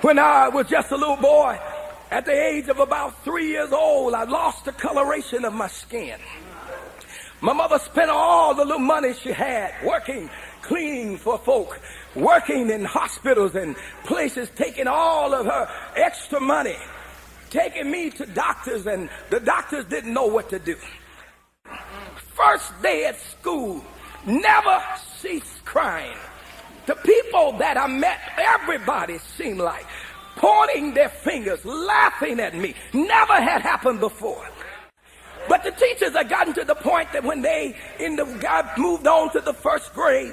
When I was just a little boy, at the age of about 3 years old, I lost the coloration of my skin. My mother spent all the little money she had working, cleaning for folk, working in hospitals and places, taking all of her extra money, taking me to doctors, and the doctors didn't know what to do. First day at school, never ceased crying. The people that I met, everybody seemed like pointing their fingers, laughing at me. Never had happened before. But the teachers had gotten to the point that when they got moved on to the first grade,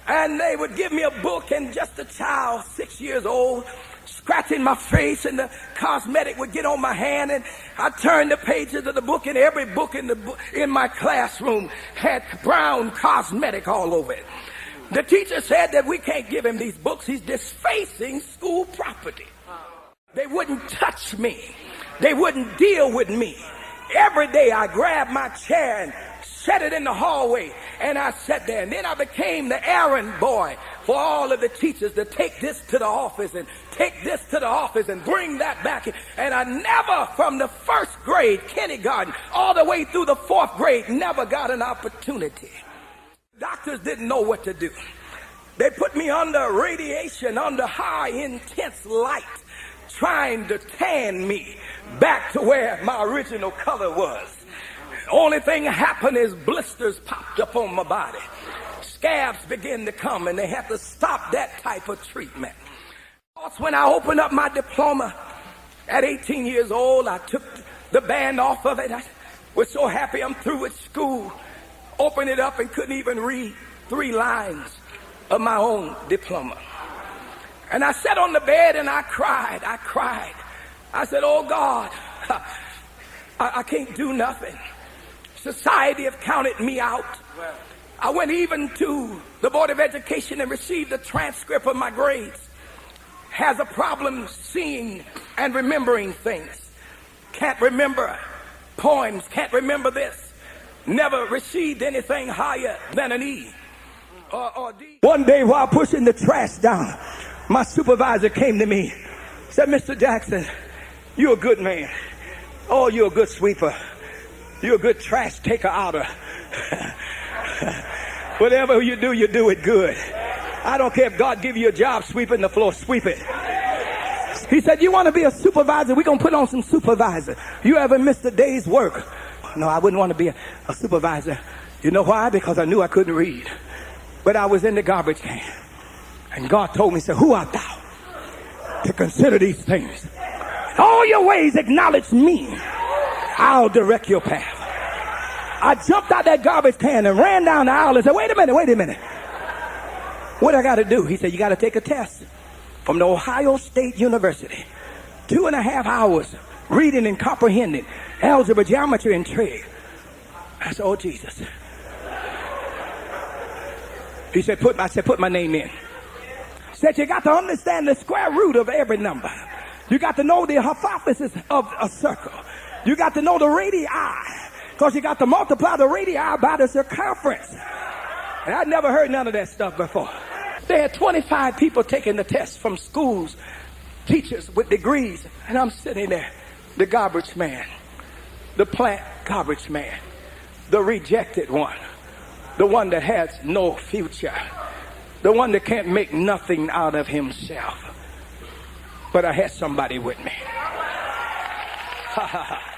and they would give me a book, and just a child, 6 years old, scratching my face, and the cosmetic would get on my hand, and I turned the pages of the book, and every book in my classroom had brown cosmetic all over it. The teacher said that we can't give him these books. He's defacing school property. They wouldn't touch me. They wouldn't deal with me. Every day I grabbed my chair and set it in the hallway, and I sat there. And then I became the errand boy for all of the teachers to take this to the office and take this to the office and bring that back. And I never, from the first grade, kindergarten, all the way through the fourth grade, never got an opportunity. Doctors didn't know what to do. They put me under radiation, under high, intense light, trying to tan me back to where my original color was. Only thing happened is blisters popped up on my body. Scabs began to come, and they had to stop that type of treatment. When I opened up my diploma at 18 years old, I took the band off of it. I was so happy I'm through with school. Opened it up and couldn't even read 3 lines of my own diploma. And I sat on the bed and I cried. I said, oh God, I can't do nothing. Society have counted me out. I went even to the Board of Education and received a transcript of my grades. Has a problem seeing and remembering things. Can't remember poems, can't remember this. Never received anything higher than an E or D. One day while pushing the trash down, my supervisor came to me, said, Mr. Jackson, you're a good man. Oh, you're a good sweeper. You're a good trash taker outer. Whatever you do it good. I don't care if God give you a job sweeping the floor, sweep it. He said, you want to be a supervisor? We're going to put on some supervisor. You ever missed a day's work? No, I wouldn't want to be a supervisor. You know why? Because I knew I couldn't read. But I was in the garbage can. And God told me, said, who art thou to consider these things? In all your ways acknowledge me. I'll direct your path. I jumped out that garbage can and ran down the aisle and said, wait a minute. What I got to do? He said, you got to take a test from the Ohio State University. 2.5 hours reading and comprehending algebra, geometry, and trig. I said, oh, Jesus. He said, put my name in. Said, you got to understand the square root of every number. You got to know the hypothesis of a circle. You got to know the radii, because you got to multiply the radii by the circumference. And I'd never heard none of that stuff before. They had 25 people taking the test from schools, teachers with degrees, and I'm sitting there, the garbage man, the plant garbage man, the rejected one, the one that has no future, the one that can't make nothing out of himself. But I had somebody with me. Ha ha ha.